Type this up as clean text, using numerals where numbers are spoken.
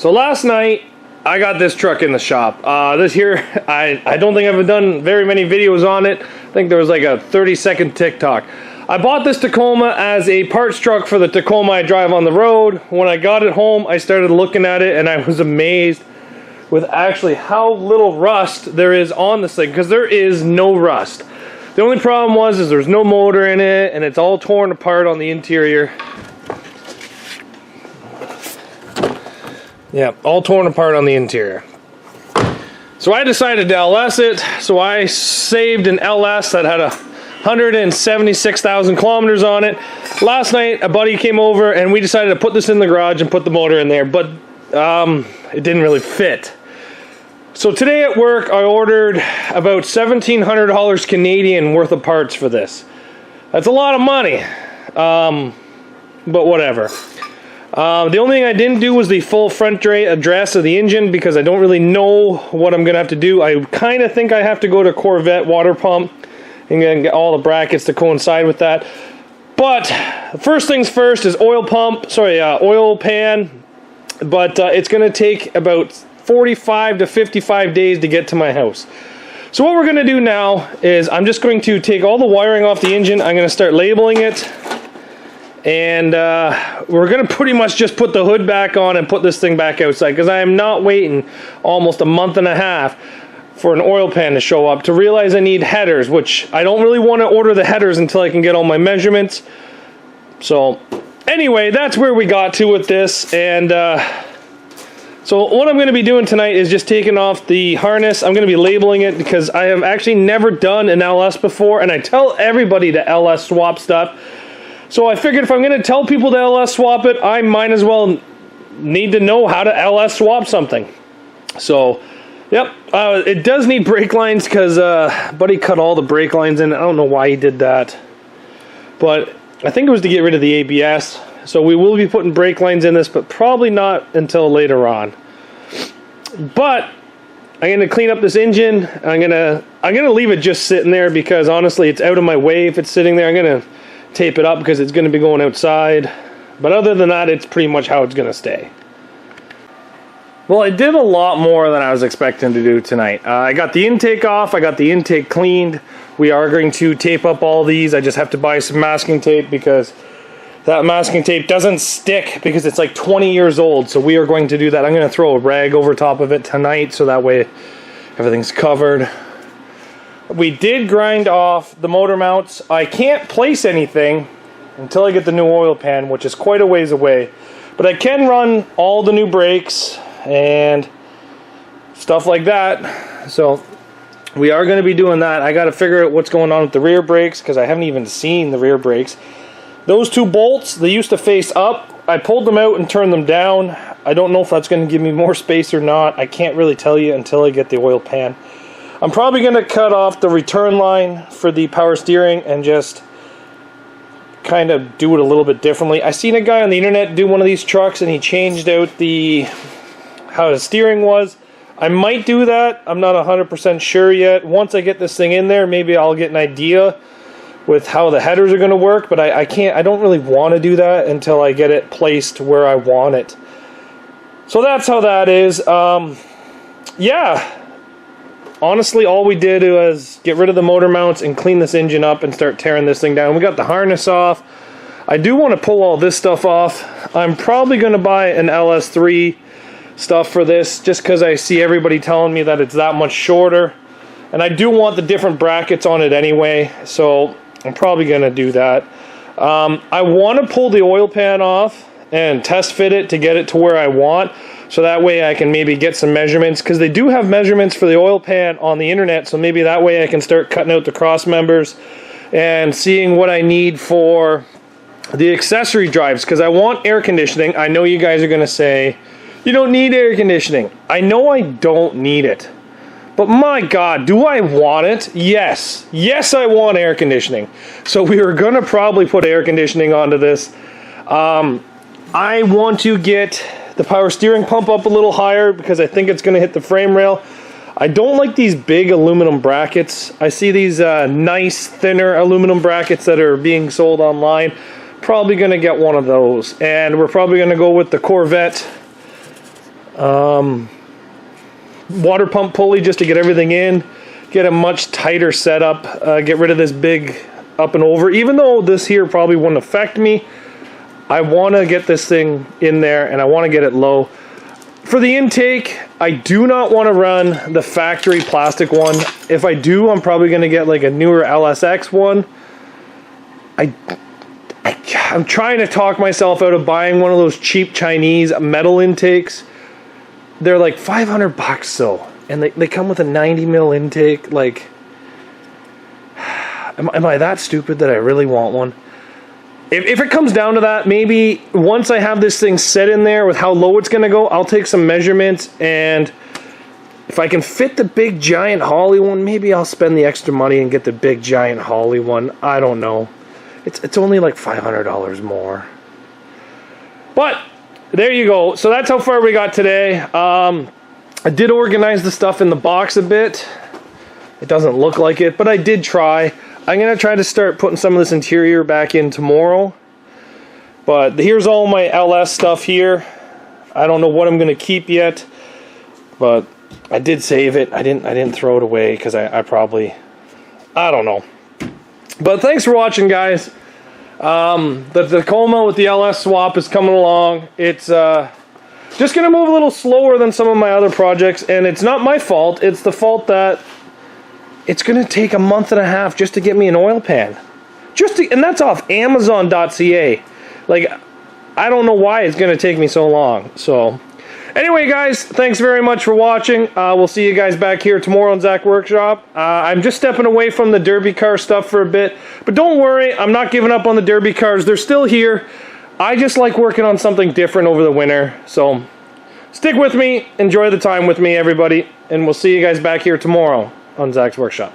So last night, I got this truck in the shop. This here, I don't think I've done very many videos on it. I think there was like a 30-second TikTok. I bought this Tacoma as a parts truck for the Tacoma I drive on the road. When I got it home, I started looking at it and I was amazed with actually how little rust there is on this thing, because there is no rust. The only problem is there's no motor in it and it's all torn apart on the interior. Yeah, all torn apart on the interior. So I decided to LS it. So I saved an LS that had 176,000 kilometers on it. Last night, a buddy came over and we decided to put this in the garage and put the motor in there, but it didn't really fit. So today at work, I ordered about $1,700 Canadian worth of parts for this. That's a lot of money, but whatever. The only thing I didn't do was the full front address of the engine, because I don't really know what I'm going to have to do. I kind of think I have to go to Corvette water pump and get all the brackets to coincide with that. But first things first is oil pan. But it's going to take about 45 to 55 days to get to my house. So what we're going to do now is I'm just going to take all the wiring off the engine. I'm going to start labeling it. And we're going to pretty much just put the hood back on and put this thing back outside, because I am not waiting almost a month and a half for an oil pan to show up to realize I need headers, which I don't really want to order the headers until I can get all my measurements. So anyway, that's where we got to with this. And so what I'm going to be doing tonight is just taking off the harness. I'm going to be labeling it because I have actually never done an LS before, and I tell everybody to LS swap stuff. So I figured if I'm going to tell people to LS swap it, I might as well need to know how to LS swap something. So, yep, it does need brake lines, because buddy cut all the brake lines in. I don't know why he did that, but I think it was to get rid of the ABS. So we will be putting brake lines in this, but probably not until later on. But I'm going to clean up this engine. I'm going to leave it just sitting there, because honestly, it's out of my way if it's sitting there. I'm going to tape it up because it's going to be going outside, but other than that, it's pretty much how it's going to stay. Well, I did a lot more than I was expecting to do tonight. I got the intake off, I got the intake cleaned. We are going to tape up all these. I just have to buy some masking tape, because that masking tape doesn't stick because it's like 20 years old. So we are going to do that. I'm going to throw a rag over top of it tonight, so that way everything's covered. We did grind off the motor mounts. I can't place anything until I get the new oil pan, which is quite a ways away. But I can run all the new brakes and stuff like that. So we are going to be doing that. I got to figure out what's going on with the rear brakes, because I haven't even seen the rear brakes. Those two bolts, they used to face up. I pulled them out and turned them down. I don't know if that's going to give me more space or not. I can't really tell you until I get the oil pan. I'm probably going to cut off the return line for the power steering and just kind of do it a little bit differently. I seen a guy on the internet do one of these trucks, and he changed out how the steering was. I might do that. I'm not 100% sure yet. Once I get this thing in there, maybe I'll get an idea with how the headers are going to work, but I don't really want to do that until I get it placed where I want it. So that's how that is. Yeah. Honestly, all we did was get rid of the motor mounts and clean this engine up and start tearing this thing down. We got the harness off. I do want to pull all this stuff off. I'm probably going to buy an LS3 stuff for this, just because I see everybody telling me that it's that much shorter. And I do want the different brackets on it anyway, so I'm probably going to do that. I want to pull the oil pan off and test fit it to get it to where I want. So that way I can maybe get some measurements, because they do have measurements for the oil pan on the internet. So maybe that way I can start cutting out the cross members and seeing what I need for the accessory drives, because I want air conditioning. I know you guys are going to say, you don't need air conditioning. I know I don't need it. But my God, do I want it? Yes. Yes, I want air conditioning. So we are going to probably put air conditioning onto this. I want to get the power steering pump up a little higher, because I think it's going to hit the frame rail. I don't like these big aluminum brackets. I see these nice thinner aluminum brackets that are being sold online. Probably going to get one of those. And we're probably going to go with the Corvette Water pump pulley just to get everything in, get a much tighter setup, get rid of this big up and over. Even though this here probably wouldn't affect me, I want to get this thing in there and I want to get it low. For the intake, I do not want to run the factory plastic one. If I do, I'm probably going to get like a newer LSX one. I'm trying to talk myself out of buying one of those cheap Chinese metal intakes. They're like $500 so, and they come with a 90 mil intake. Like, am I that stupid that I really want one? If it comes down to that, maybe once I have this thing set in there with how low it's going to go, I'll take some measurements, and if I can fit the big giant Holly one, maybe I'll spend the extra money and get the big giant Holly one. I don't know. It's only like $500 more. But there you go. So that's how far we got today. I did organize the stuff in the box a bit. It doesn't look like it, but I did try. I'm going to try to start putting some of this interior back in tomorrow. But here's all my LS stuff here. I don't know what I'm going to keep yet, but I did save it. I didn't throw it away because I probably, I don't know. But thanks for watching, guys. The Tacoma with the LS swap is coming along. It's just going to move a little slower than some of my other projects, and it's not my fault. It's the fault that it's going to take a month and a half just to get me an oil pan. And that's off Amazon.ca. Like, I don't know why it's going to take me so long. So, anyway, guys, thanks very much for watching. We'll see you guys back here tomorrow on Zach Workshop. I'm just stepping away from the derby car stuff for a bit. But don't worry, I'm not giving up on the derby cars. They're still here. I just like working on something different over the winter. So, stick with me. Enjoy the time with me, everybody. And we'll see you guys back here tomorrow on Zach's Workshop.